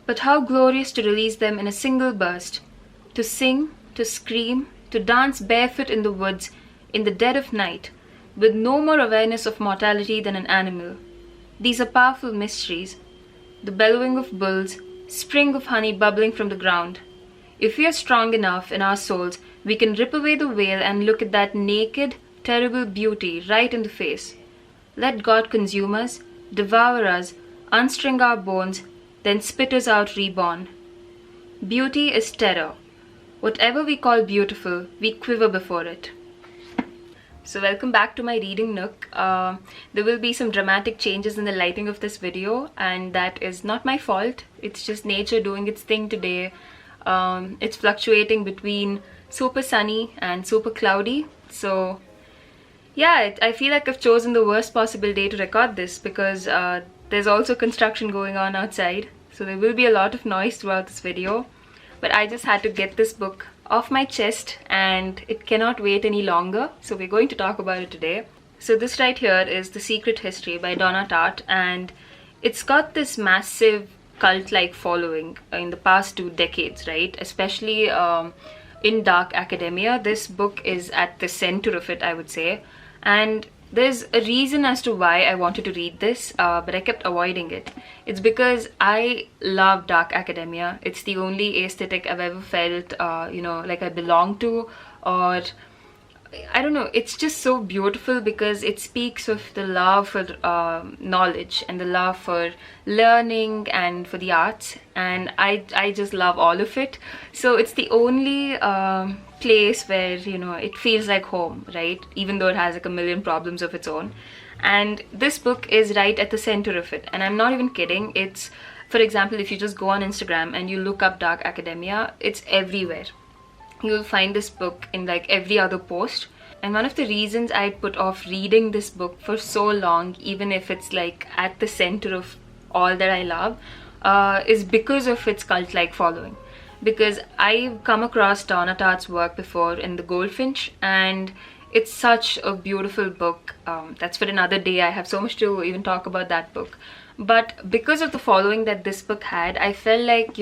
But how glorious to release them in a single burst, to sing, to scream, to dance barefoot in the woods in the dead of night, with no more awareness of mortality than an animal. These are powerful mysteries. The bellowing of bulls, spring of honey bubbling from the ground. If we are strong enough in our souls, we can rip away the veil and look at that naked, terrible beauty right in the face. Let God consume us, devour us, unstring our bones, then spit us out reborn. Beauty is terror. Whatever we call beautiful, we quiver before it. So welcome back to my reading nook. There will be some dramatic changes in the lighting of this video, and that is not my fault. It's just nature doing its thing today. It's fluctuating between super sunny and super cloudy. So yeah, I feel like I've chosen the worst possible day to record this because there's also construction going on outside. So there will be a lot of noise throughout this video. But I just had to get this book off my chest and it cannot wait any longer. So we're going to talk about it today. So this right here is The Secret History by Donna Tartt, and it's got this massive cult-like following in the past 2 decades, right? Especially in dark academia. This book is at the center of it, I would say. And there's a reason as to why I wanted to read this, but I kept avoiding it. It's because I love dark academia. It's the only aesthetic I've ever felt, like I belong to, or I don't know, it's just so beautiful because it speaks of the love for knowledge and the love for learning and for the arts, and I just love all of it. So it's the only place where, it feels like home, right? Even though it has like a million problems of its own. And this book is right at the center of it, and I'm not even kidding. It's, for example, if you just go on Instagram and you look up dark academia, it's everywhere. You'll find this book in like every other post. And one of the reasons I put off reading this book for so long, even if it's like at the center of all that I love, is because of its cult-like following. Because I've come across Donna Tartt's work before in The Goldfinch, and it's such a beautiful book. That's for another day. I have so much to even talk about that book. But because of the following that this book had, I felt like,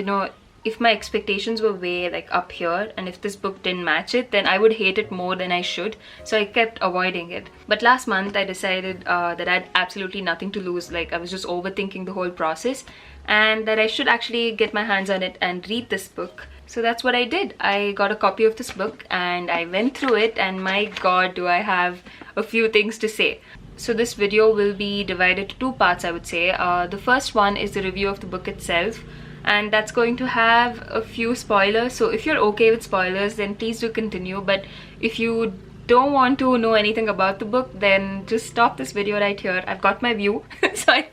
if my expectations were way like up here and if this book didn't match it, then I would hate it more than I should. So I kept avoiding it. But last month I decided that I had absolutely nothing to lose. Like, I was just overthinking the whole process, and that I should actually get my hands on it and read this book. So that's what I did. I got a copy of this book and I went through it, and my god, do I have a few things to say. So this video will be divided to 2 parts, I would say. The first one is the review of the book itself, and that's going to have a few spoilers. So if you're okay with spoilers, then please do continue. But if you don't want to know anything about the book, then just stop this video right here. I've got my view. So I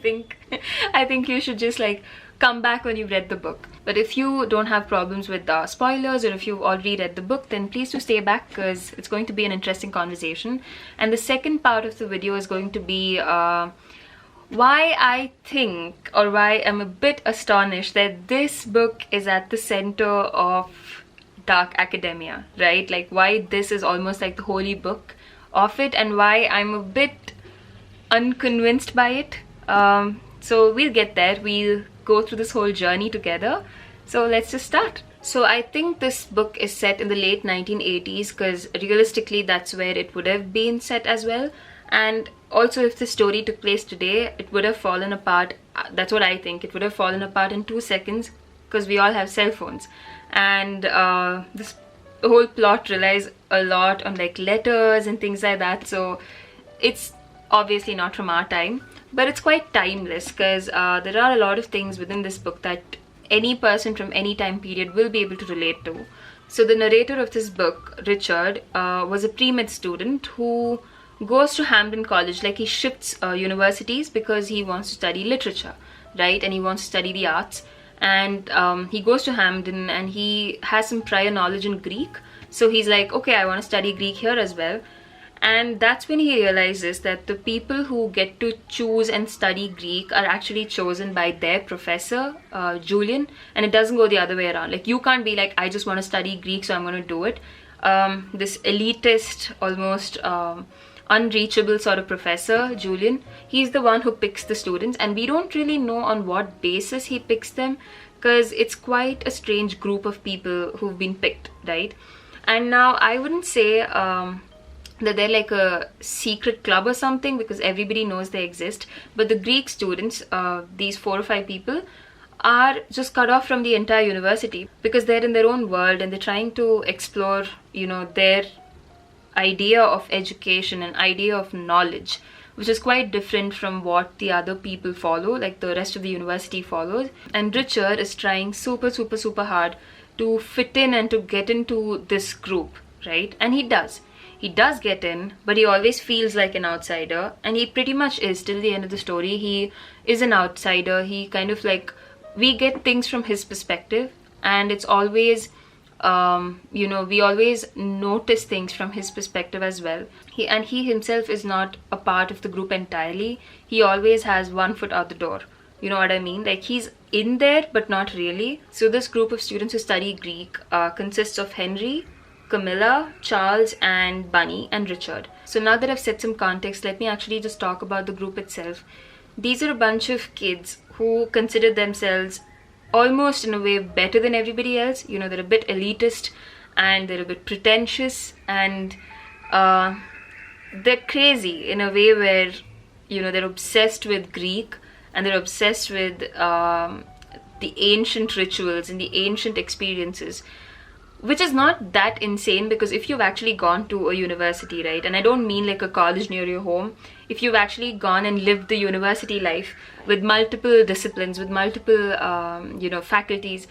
think you should just like come back when you've read the book. But if you don't have problems with spoilers, or if you've already read the book, then please do stay back because it's going to be an interesting conversation. And the second part of the video is going to be why I think, or why I'm a bit astonished that this book is at the center of dark academia, right? Like, why this is almost like the holy book of it, and why I'm a bit unconvinced by it. So we'll get there. We'll go through this whole journey together. So let's just start. So I think this book is set in the late 1980s because realistically that's where it would have been set as well. And also, if the story took place today, it would have fallen apart. That's what I think. It would have fallen apart in 2 seconds because we all have cell phones. And this whole plot relies a lot on like letters and things like that. So it's obviously not from our time, but it's quite timeless because there are a lot of things within this book that any person from any time period will be able to relate to. So the narrator of this book, Richard, was a pre-med student who goes to Hamden College. Like, he shifts universities because he wants to study literature, right? And he wants to study the arts. And he goes to Hamden and he has some prior knowledge in Greek. So he's like, okay, I want to study Greek here as well. And that's when he realizes that the people who get to choose and study Greek are actually chosen by their professor, Julian. And it doesn't go the other way around. Like, you can't be like, I just want to study Greek, so I'm going to do it. This elitist, almost unreachable sort of professor, Julian. He's the one who picks the students, and we don't really know on what basis he picks them, because it's quite a strange group of people who've been picked, right? And now I wouldn't say that they're like a secret club or something, because everybody knows they exist, but the Greek students, these 4 or 5 people, are just cut off from the entire university because they're in their own world and they're trying to explore, you know, their idea of education and idea of knowledge, which is quite different from what the other people follow, like the rest of the university follows. And Richard is trying super hard to fit in and to get into this group, right? And he does get in, but he always feels like an outsider, and he pretty much is till the end of the story. He is an outsider. He kind of like, we get things from his perspective, and it's always you know, we always notice things from his perspective as well. He himself is not a part of the group entirely. He always has one foot out the door. You know what I mean? Like, he's in there, but not really. So this group of students who study Greek consists of Henry, Camilla, Charles, and Bunny, and Richard. So now that I've set some context, let me actually just talk about the group itself. These are a bunch of kids who consider themselves almost in a way better than everybody else. You know, they're a bit elitist and they're a bit pretentious, and they're crazy in a way where, you know, they're obsessed with Greek and they're obsessed with the ancient rituals and the ancient experiences, which is not that insane, because if you've actually gone to a university, right, and I don't mean like a college near your home, if you've actually gone and lived the university life with multiple disciplines, with multiple you know, faculties,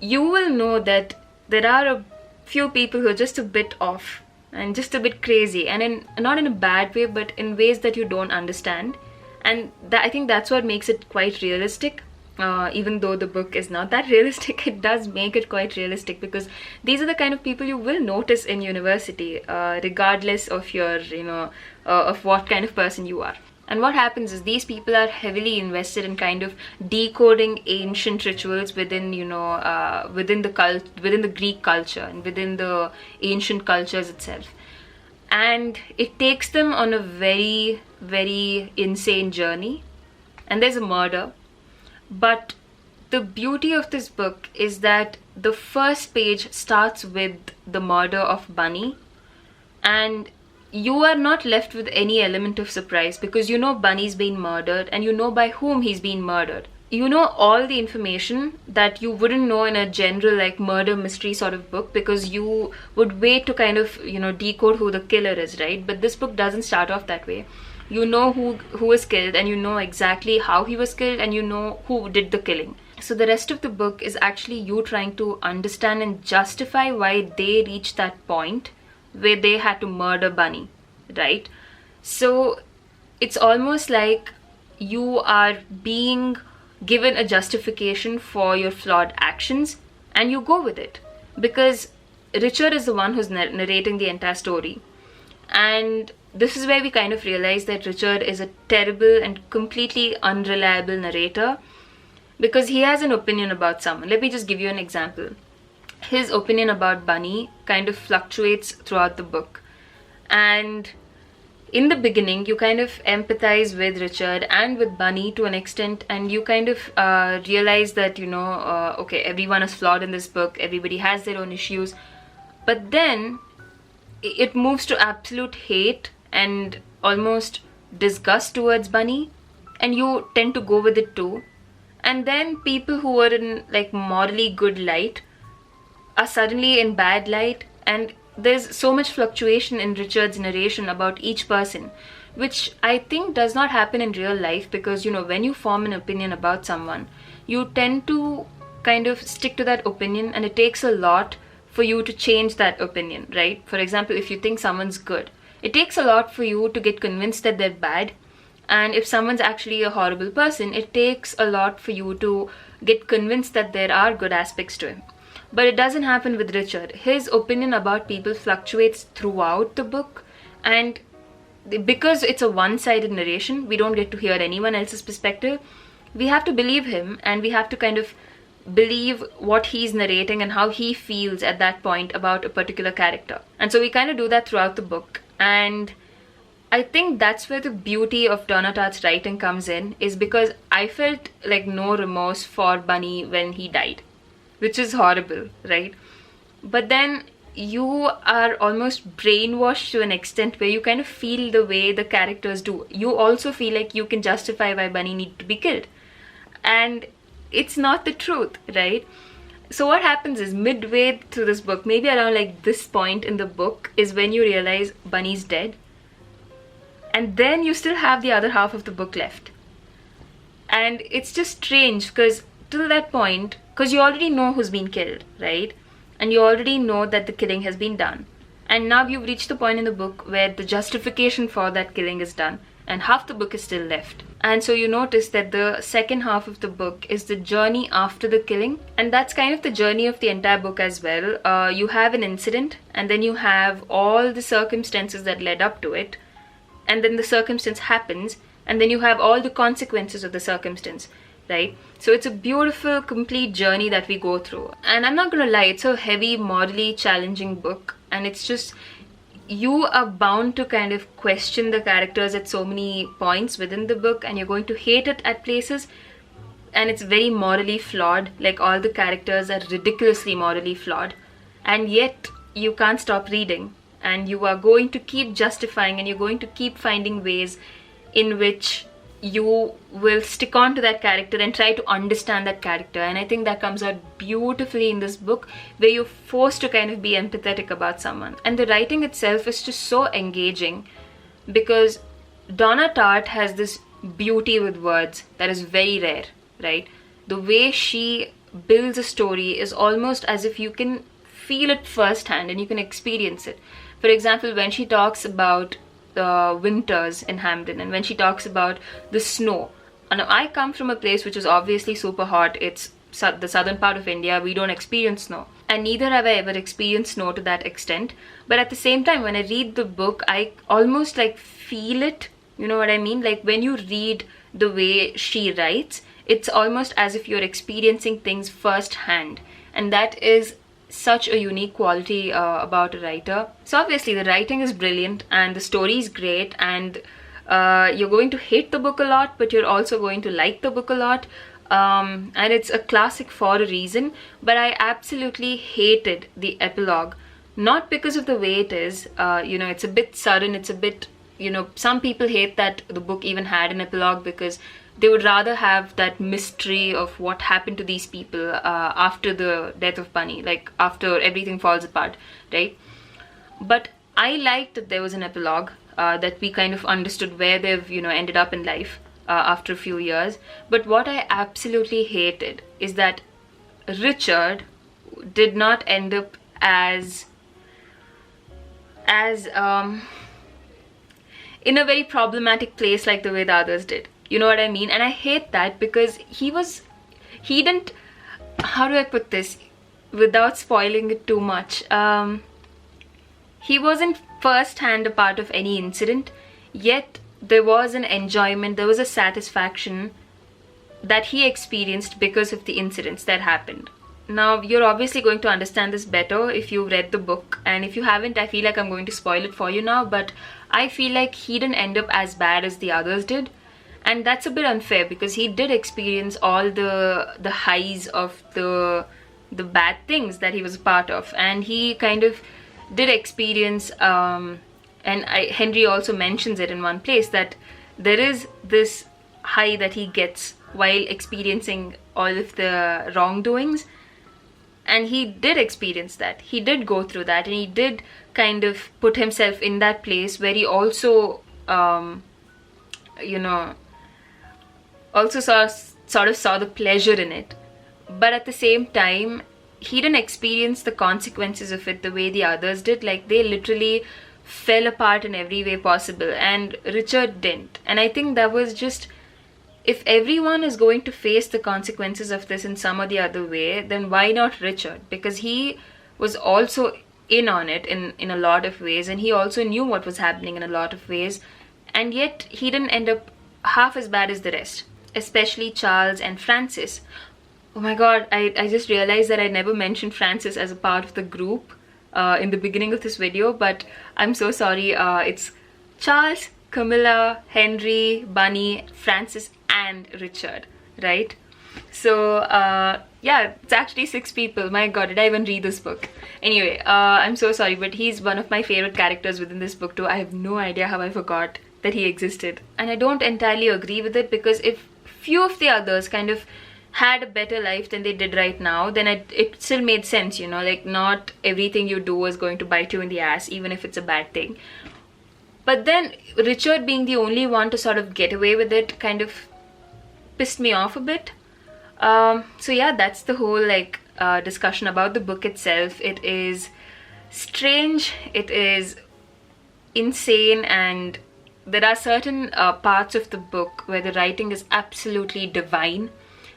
you will know that there are a few people who are just a bit off and just a bit crazy, and not in a bad way, but in ways that you don't understand. And I think that's what makes it quite realistic. Even though the book is not that realistic, it does make it quite realistic, because these are the kind of people you will notice in university, regardless of your, you know, of what kind of person you are. And what happens is these people are heavily invested in kind of decoding ancient rituals within, you know, within the Greek culture and within the ancient cultures itself. And it takes them on a very insane journey, and there's a murder. But the beauty of this book is that the first page starts with the murder of Bunny, and you are not left with any element of surprise, because you know Bunny's been murdered and you know by whom he's been murdered. You know all the information that you wouldn't know in a general like murder mystery sort of book, because you would wait to kind of, you know, decode who the killer is, right? But this book doesn't start off that way. You know who was killed, and you know exactly how he was killed, and you know who did the killing. So the rest of the book is actually you trying to understand and justify why they reached that point where they had to murder Bunny, right? So it's almost like you are being given a justification for your flawed actions, and you go with it, because Richard is the one who's narrating the entire story. And this is where we kind of realize that Richard is a terrible and completely unreliable narrator, because he has an opinion about someone. Let me just give you an example. His opinion about Bunny kind of fluctuates throughout the book, and in the beginning you kind of empathize with Richard and with Bunny to an extent, and you kind of realize that, you know, okay, everyone is flawed in this book, everybody has their own issues. But then it moves to absolute hate and almost disgust towards Bunny, and you tend to go with it too. And then people who were in like morally good light are suddenly in bad light, and there's so much fluctuation in Richard's narration about each person, which I think does not happen in real life, because, you know, when you form an opinion about someone, you tend to kind of stick to that opinion, and it takes a lot for you to change that opinion, right? For example, if you think someone's good, it takes a lot for you to get convinced that they're bad. And if someone's actually a horrible person, it takes a lot for you to get convinced that there are good aspects to him. But it doesn't happen with Richard. His opinion about people fluctuates throughout the book, and because it's a one-sided narration, we don't get to hear anyone else's perspective. We have to believe him, and we have to kind of believe what he's narrating and how he feels at that point about a particular character. And so we kind of do that throughout the book. And I think that's where the beauty of Donna Tartt's writing comes in, is because I felt like no remorse for Bunny when he died, which is horrible, right? But then you are almost brainwashed to an extent where you kind of feel the way the characters do. You also feel like you can justify why Bunny needed to be killed. And it's not the truth, right? So what happens is, midway through this book, maybe around like this point in the book, is when you realize Bunny's dead. And then you still have the other half of the book left. And it's just strange, because till that point, because you already know who's been killed, right? And you already know that the killing has been done. And now you've reached the point in the book where the justification for that killing is done, and half the book is still left. And so you notice that the second half of the book is the journey after the killing, and that's kind of the journey of the entire book as well. You have an incident, and then you have all the circumstances that led up to it, and then the circumstance happens, and then you have all the consequences of the circumstance, right? So it's a beautiful, complete journey that we go through. And I'm not gonna lie, it's a heavy, morally challenging book, and it's just, you are bound to kind of question the characters at so many points within the book, and you're going to hate it at places. And it's very morally flawed, like all the characters are ridiculously morally flawed, and yet you can't stop reading, and you are going to keep justifying, and you're going to keep finding ways in which you will stick on to that character and try to understand that character. And I think that comes out beautifully in this book, where you're forced to kind of be empathetic about someone. And the writing itself is just so engaging, because Donna Tartt has this beauty with words that is very rare, right? The way she builds a story is almost as if you can feel it firsthand and you can experience it. For example, when she talks about the winters in Hamden, and when she talks about the snow. And I come from a place which is obviously super hot. It's the southern part of India. We don't experience snow, and neither have I ever experienced snow to that extent. But at the same time, when I read the book, I almost like feel it. You know what I mean? Like when you read the way she writes, it's almost as if you're experiencing things firsthand, and that is such a unique quality about a writer. So obviously the writing is brilliant, and the story is great, and you're going to hate the book a lot, but you're also going to like the book a lot. And it's a classic for a reason. But I absolutely hated the epilogue, not because of the way it is. It's a bit sudden, it's a bit, some people hate that the book even had an epilogue, because they would rather have that mystery of what happened to these people after the death of Bunny, like after everything falls apart, right? But I liked that there was an epilogue, that we kind of understood where they've, ended up in life after a few years. But what I absolutely hated is that Richard did not end up as in a very problematic place like the way the others did. You know what I mean? And I hate that, because he didn't, how do I put this without spoiling it too much? He wasn't first-hand a part of any incident, yet there was an enjoyment, there was a satisfaction that he experienced because of the incidents that happened. Now, you're obviously going to understand this better if you've read the book, and if you haven't, I feel like I'm going to spoil it for you now, but I feel like he didn't end up as bad as the others did. And that's a bit unfair, because he did experience all the highs of the bad things that he was a part of, and he kind of did experience Henry also mentions it in one place, that there is this high that he gets while experiencing all of the wrongdoings, and he did experience that. He did go through that, and he did kind of put himself in that place where he also also sort of saw the pleasure in it. But at the same time, he didn't experience the consequences of it the way the others did. Like, they literally fell apart in every way possible, and Richard didn't. And I think that was just, if everyone is going to face the consequences of this in some or the other way, then why not Richard? Because he was also in on it in a lot of ways, and he also knew what was happening in a lot of ways, and yet he didn't end up half as bad as the rest, especially Charles and Francis. Oh my god, I just realized that I never mentioned Francis as a part of the group in the beginning of this video, but I'm so sorry. It's Charles, Camilla, Henry, Bunny, Francis, and Richard, right? So yeah, it's actually 6 people. My god, did I even read this book? Anyway, I'm so sorry, but he's one of my favorite characters within this book too. I have no idea how I forgot that he existed, and I don't entirely agree with it, because if few of the others kind of had a better life than they did right now, then it still made sense, you know, like not everything you do is going to bite you in the ass, even if it's a bad thing. But then Richard being the only one to sort of get away with it kind of pissed me off a bit. So yeah, that's the whole like discussion about the book itself. It is strange, it is insane, and there are certain parts of the book where the writing is absolutely divine,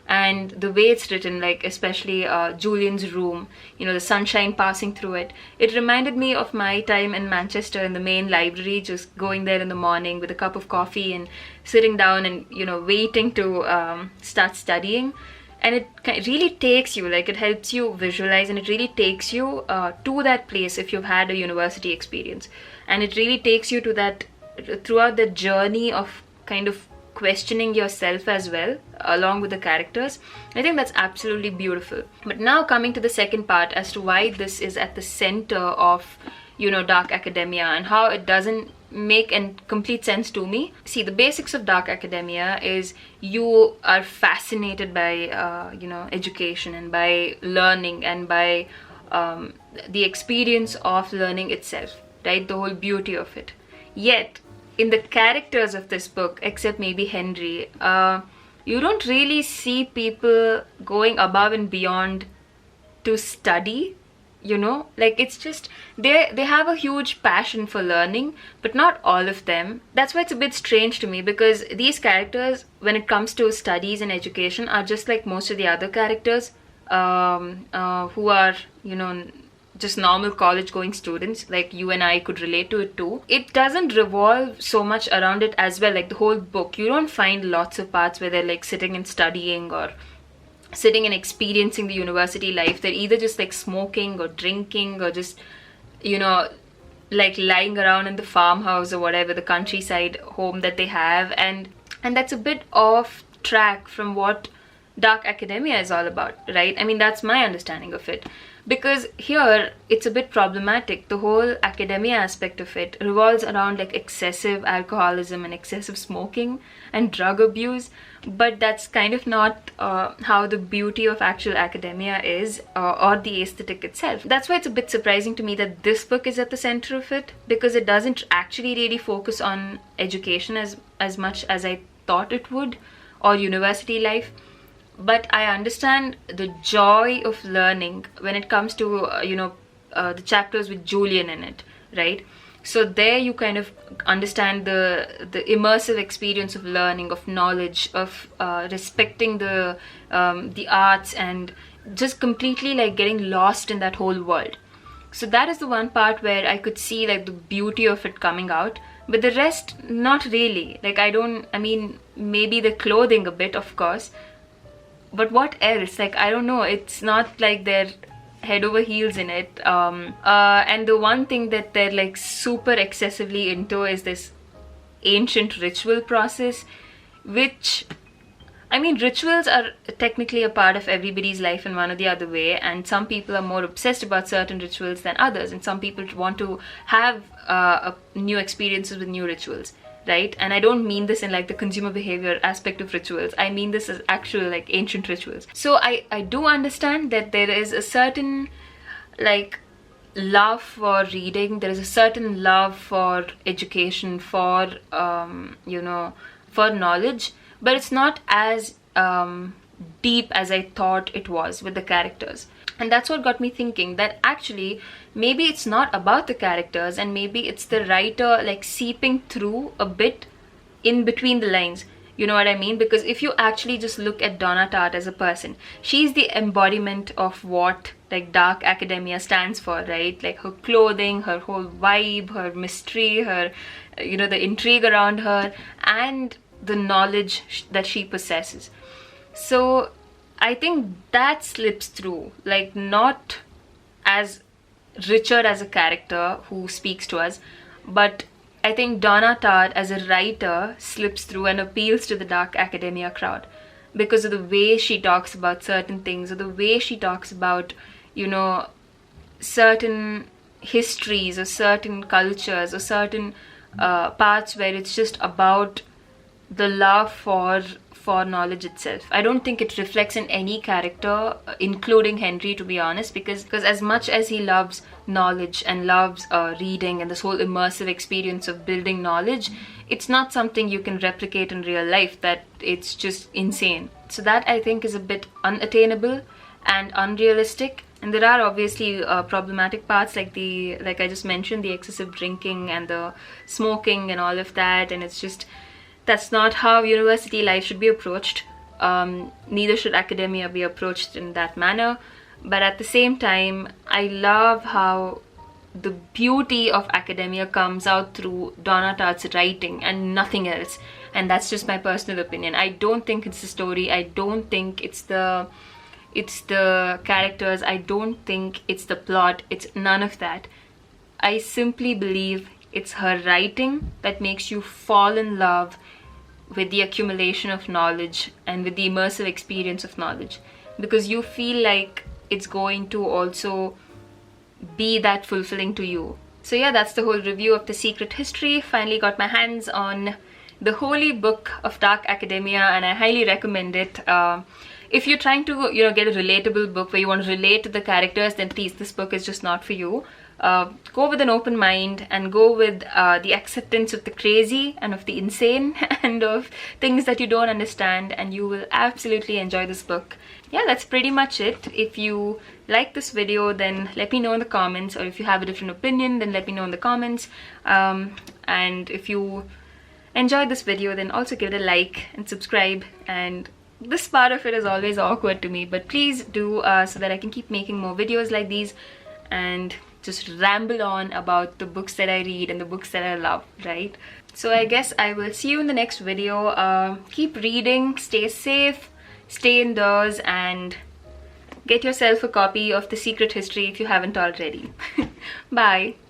and the way it's written, like especially Julian's room, you know, the sunshine passing through it, it reminded me of my time in Manchester in the main library, just going there in the morning with a cup of coffee and sitting down and, you know, waiting to start studying. And it really takes you, like it helps you visualize, and it really takes you to that place if you've had a university experience, and it really takes you to that throughout the journey of kind of questioning yourself as well, along with the characters. I think that's absolutely beautiful. But now coming to the second part as to why this is at the center of, you know, dark academia, and how it doesn't make complete sense to me. See, the basics of dark academia is you are fascinated by you know, education and by learning and by the experience of learning itself, right? The whole beauty of it. Yet in the characters of this book, except maybe Henry, you don't really see people going above and beyond to study, you know, like it's just they have a huge passion for learning, but not all of them. That's why it's a bit strange to me, because these characters, when it comes to studies and education, are just like most of the other characters who are, you know, just normal college going students, like you and I could relate to it too. It doesn't revolve so much around it as well. Like the whole book, you don't find lots of parts where they're like sitting and studying or sitting and experiencing the university life. They're either just like smoking or drinking or just, you know, like lying around in the farmhouse or whatever, the countryside home that they have, and that's a bit off track from what dark academia is all about, right? I mean, that's my understanding of it. Because here it's a bit problematic. The whole academia aspect of it revolves around like excessive alcoholism and excessive smoking and drug abuse, but that's kind of not how the beauty of actual academia is, or the aesthetic itself. That's why it's a bit surprising to me that this book is at the center of it, because it doesn't actually really focus on education as much as I thought it would, or university life. But I understand the joy of learning when it comes to you know, the chapters with Julian in it, right? So there you kind of understand the immersive experience of learning, of knowledge, of respecting the arts, and just completely like getting lost in that whole world. So that is the one part where I could see like the beauty of it coming out. But the rest, not really. Like I mean, maybe the clothing a bit, of course. But what else? Like, I don't know. It's not like they're head over heels in it. And the one thing that they're like super excessively into is this ancient ritual process, which, I mean, rituals are technically a part of everybody's life in one or the other way, and some people are more obsessed about certain rituals than others, and some people want to have new experiences with new rituals, right? And I don't mean this in like the consumer behavior aspect of rituals. I mean this as actual like ancient rituals. So I do understand that there is a certain like love for reading, there is a certain love for education, for you know, for knowledge, but it's not as deep as I thought it was with the characters. And that's what got me thinking that actually maybe it's not about the characters, and maybe it's the writer like seeping through a bit in between the lines. You know what I mean? Because if you actually just look at Donna Tartt as a person, she's the embodiment of what like dark academia stands for, right? Like her clothing, her whole vibe, her mystery, her, you know, the intrigue around her, and the knowledge that she possesses. So I think that slips through, like not as Richard as a character who speaks to us, but I think Donna Tartt as a writer slips through and appeals to the dark academia crowd because of the way she talks about certain things, or the way she talks about, you know, certain histories or certain cultures or certain parts where it's just about the love for knowledge itself. I don't think it reflects in any character, including Henry, to be honest, because as much as he loves knowledge and loves reading and this whole immersive experience of building knowledge, it's not something you can replicate in real life. That it's just insane. So that, I think, is a bit unattainable and unrealistic. And there are obviously problematic parts, like I just mentioned, the excessive drinking and the smoking and all of that, and it's just, that's not how university life should be approached. Neither should academia be approached in that manner. But at the same time, I love how the beauty of academia comes out through Donna Tartt's writing and nothing else. And that's just my personal opinion. I don't think it's the story. I don't think it's the characters. I don't think it's the plot. It's none of that. I simply believe it's her writing that makes you fall in love with the accumulation of knowledge and with the immersive experience of knowledge, because you feel like it's going to also be that fulfilling to you. So yeah, that's the whole review of The Secret History. Finally got my hands on the holy book of dark academia, and I highly recommend it. If you're trying to, you know, get a relatable book where you want to relate to the characters, then please, this book is just not for you. Go with an open mind and go with the acceptance of the crazy and of the insane and of things that you don't understand, and you will absolutely enjoy this book. Yeah, that's pretty much it. If you like this video, then let me know in the comments, or if you have a different opinion, then let me know in the comments. And if you enjoyed this video, then also give it a like and subscribe. And this part of it is always awkward to me, but please do, so that I can keep making more videos like these and just ramble on about the books that I read and the books that I love, right? So I guess I will see you in the next video. Keep reading, stay safe, stay indoors, and get yourself a copy of The Secret History if you haven't already. Bye.